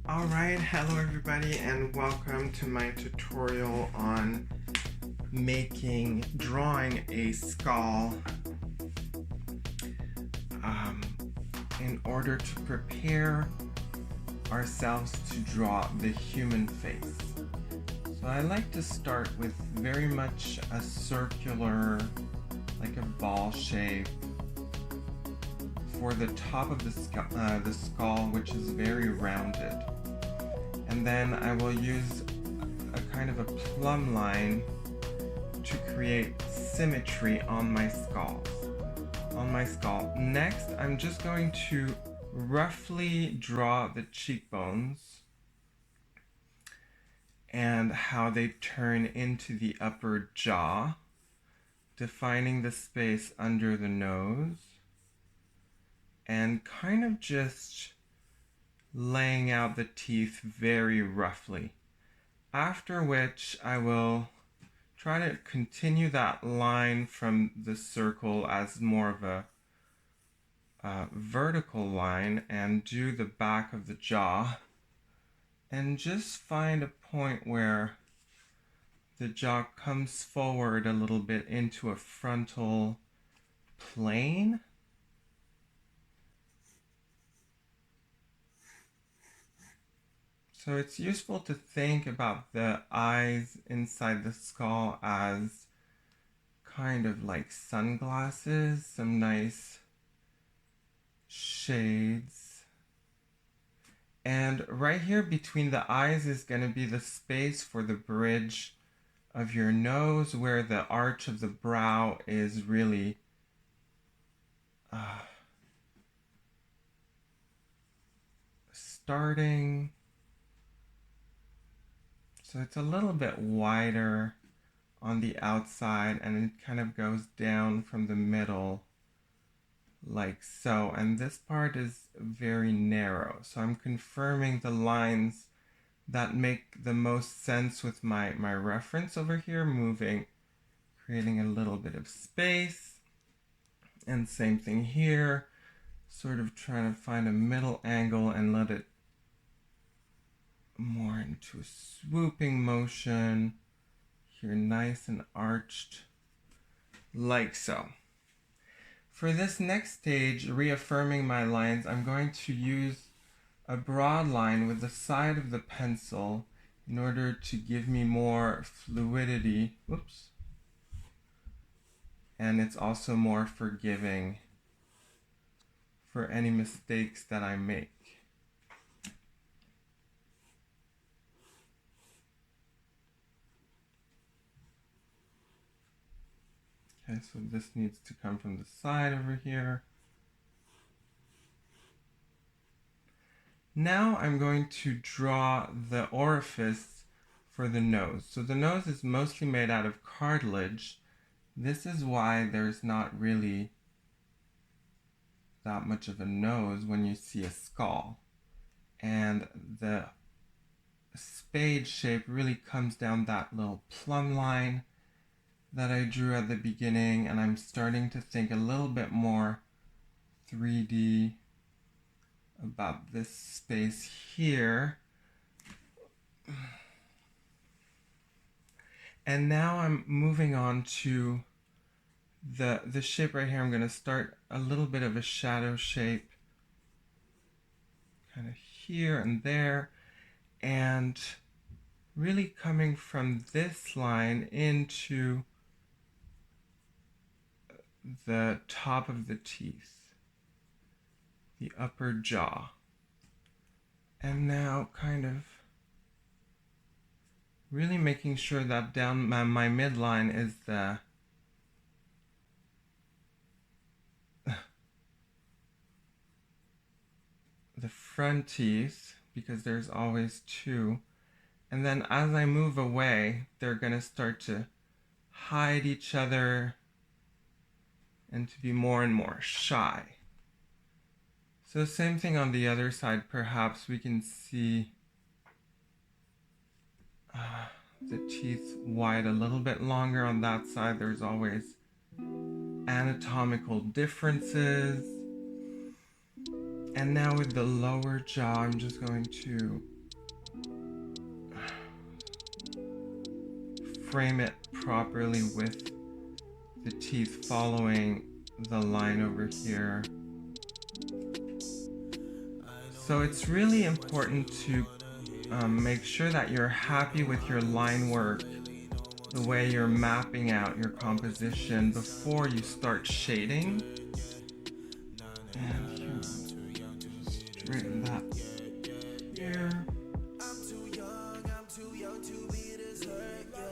Alright, hello everybody and welcome to my tutorial on drawing a skull in order to prepare ourselves to draw the human face. So I like to start with very much a circular, like a ball shape for the top of the skull, which is very rounded. And then I will use a kind of a plumb line to create symmetry on my skull. Next, I'm just going to roughly draw the cheekbones and how they turn into the upper jaw, defining the space under the nose, and kind of just laying out the teeth very roughly. After which I will try to continue that line from the circle as more of a vertical line and do the back of the jaw and just find a point where the jaw comes forward a little bit into a frontal plane. So it's useful to think about the eyes inside the skull as kind of like sunglasses, some nice shades. And right here between the eyes is going to be the space for the bridge of your nose, where the arch of the brow is really starting. So it's a little bit wider on the outside and it kind of goes down from the middle like so, and this part is very narrow, so I'm confirming the lines that make the most sense with my reference over here, creating a little bit of space, and same thing here, sort of trying to find a middle angle and let it more into a swooping motion here, nice and arched like so. For this next stage, reaffirming my lines, I'm going to use a broad line with the side of the pencil in order to give me more fluidity. Whoops. And it's also more forgiving for any mistakes that I make. Okay, so this needs to come from the side over here. Now I'm going to draw the orifice for the nose. So the nose is mostly made out of cartilage. This is why there's not really that much of a nose when you see a skull. And the spade shape really comes down that little plumb line that I drew at the beginning, and I'm starting to think a little bit more 3D about this space here. And now I'm moving on to the shape right here. I'm going to start a little bit of a shadow shape kind of here and there, and really coming from this line into the top of the teeth, the upper jaw. And now kind of really making sure that down my midline is the front teeth, because there's always two. And then as I move away, they're going to start to hide each other and to be more and more shy. So same thing on the other side. Perhaps we can see the teeth wide a little bit longer on that side. There's always anatomical differences. And now with the lower jaw, I'm just going to frame it properly with the teeth following the line over here. So it's really important to make sure that you're happy with your line work, the way you're mapping out your composition before you start shading. And here, straighten that here.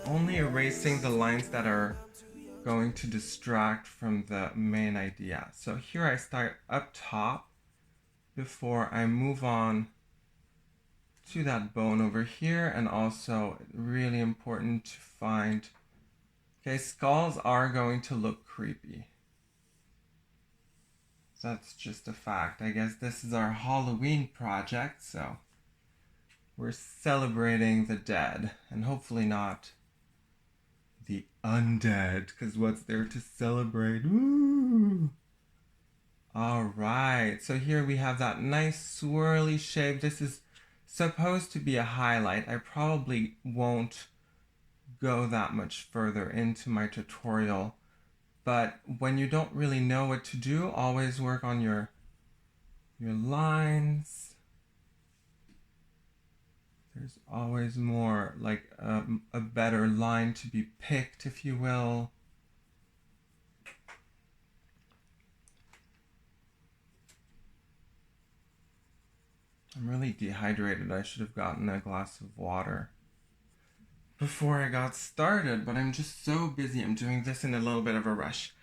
Only erasing the lines that are going to distract from the main idea. So here I start up top before I move on to that bone over here, and also really important to find, okay, skulls are going to look creepy. That's just a fact. I guess this is our Halloween project, so we're celebrating the dead, and hopefully not the undead, because what's there to celebrate? Woo! Alright, so here we have that nice swirly shape. This is supposed to be a highlight. I probably won't go that much further into my tutorial, but when you don't really know what to do, always work on your lines. There's always more, like a better line to be picked, if you will. I'm really dehydrated. I should have gotten a glass of water before I got started, but I'm just so busy. I'm doing this in a little bit of a rush.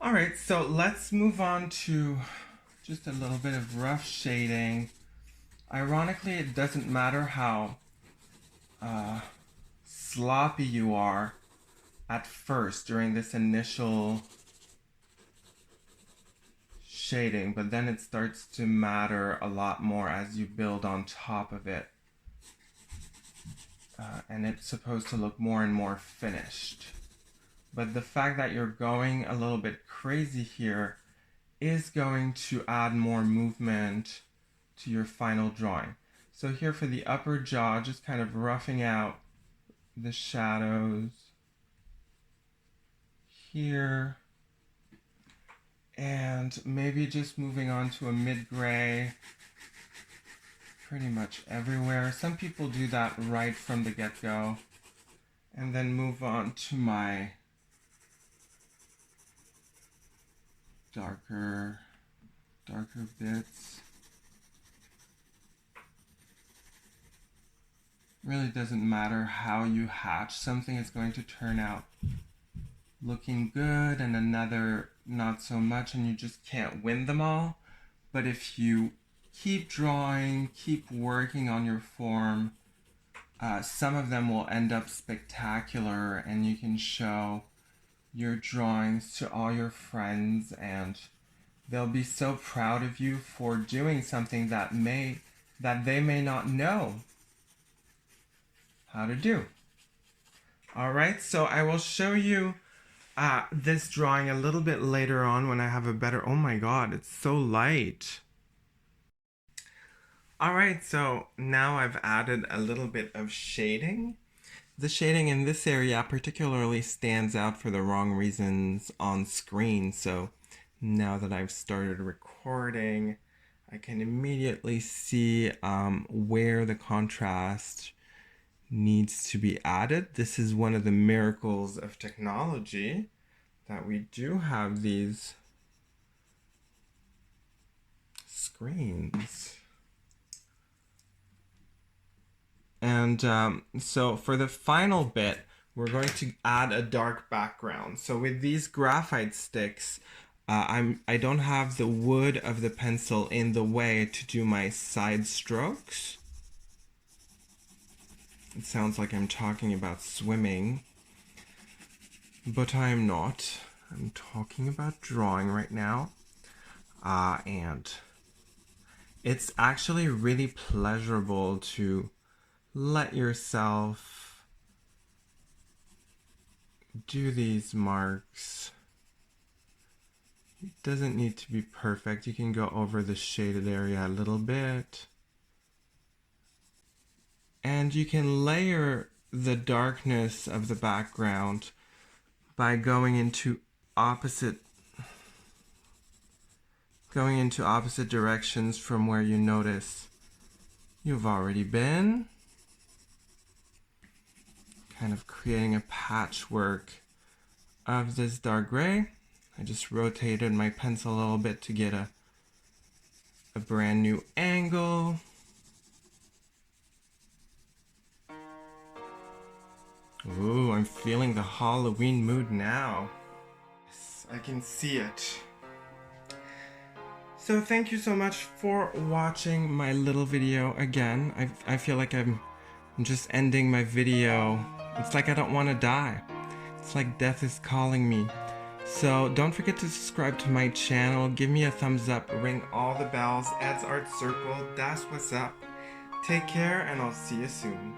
All right, so let's move on to just a little bit of rough shading. Ironically, it doesn't matter how sloppy you are at first during this initial shading, but then it starts to matter a lot more as you build on top of it. And it's supposed to look more and more finished. But the fact that you're going a little bit crazy here is going to add more movement to your final drawing. So here for the upper jaw, just kind of roughing out the shadows here. And maybe just moving on to a mid-gray pretty much everywhere. Some people do that right from the get-go. And then move on to my darker bits. Really doesn't matter how you hatch. Something is going to turn out looking good and another not so much, and you just can't win them all. But if you keep drawing, keep working on your form, some of them will end up spectacular, and you can show your drawings to all your friends, and they'll be so proud of you for doing something that they may not know how to do. All right, so I will show you this drawing a little bit later on when I have a better, oh my god, it's so light. All right, so now I've added a little bit of shading. The shading in this area particularly stands out for the wrong reasons on screen. So now that I've started recording, I can immediately see where the contrast needs to be added. This is one of the miracles of technology, that we do have these screens. And so for the final bit, we're going to add a dark background. So with these graphite sticks, I don't have the wood of the pencil in the way to do my side strokes. It sounds like I'm talking about swimming, but I'm not. I'm talking about drawing right now. And it's actually really pleasurable to let yourself do these marks. It doesn't need to be perfect. You can go over the shaded area a little bit. And you can layer the darkness of the background by going into opposite directions from where you notice you've already been. Kind of creating a patchwork of this dark gray. I just rotated my pencil a little bit to get a brand new angle. Ooh, I'm feeling the Halloween mood now. Yes, I can see it. So thank you so much for watching my little video again. I feel like I'm just ending my video. It's like I don't want to die. It's like death is calling me. So don't forget to subscribe to my channel, give me a thumbs up, ring all the bells, Ed's Art Circle, that's what's up. Take care and I'll see you soon.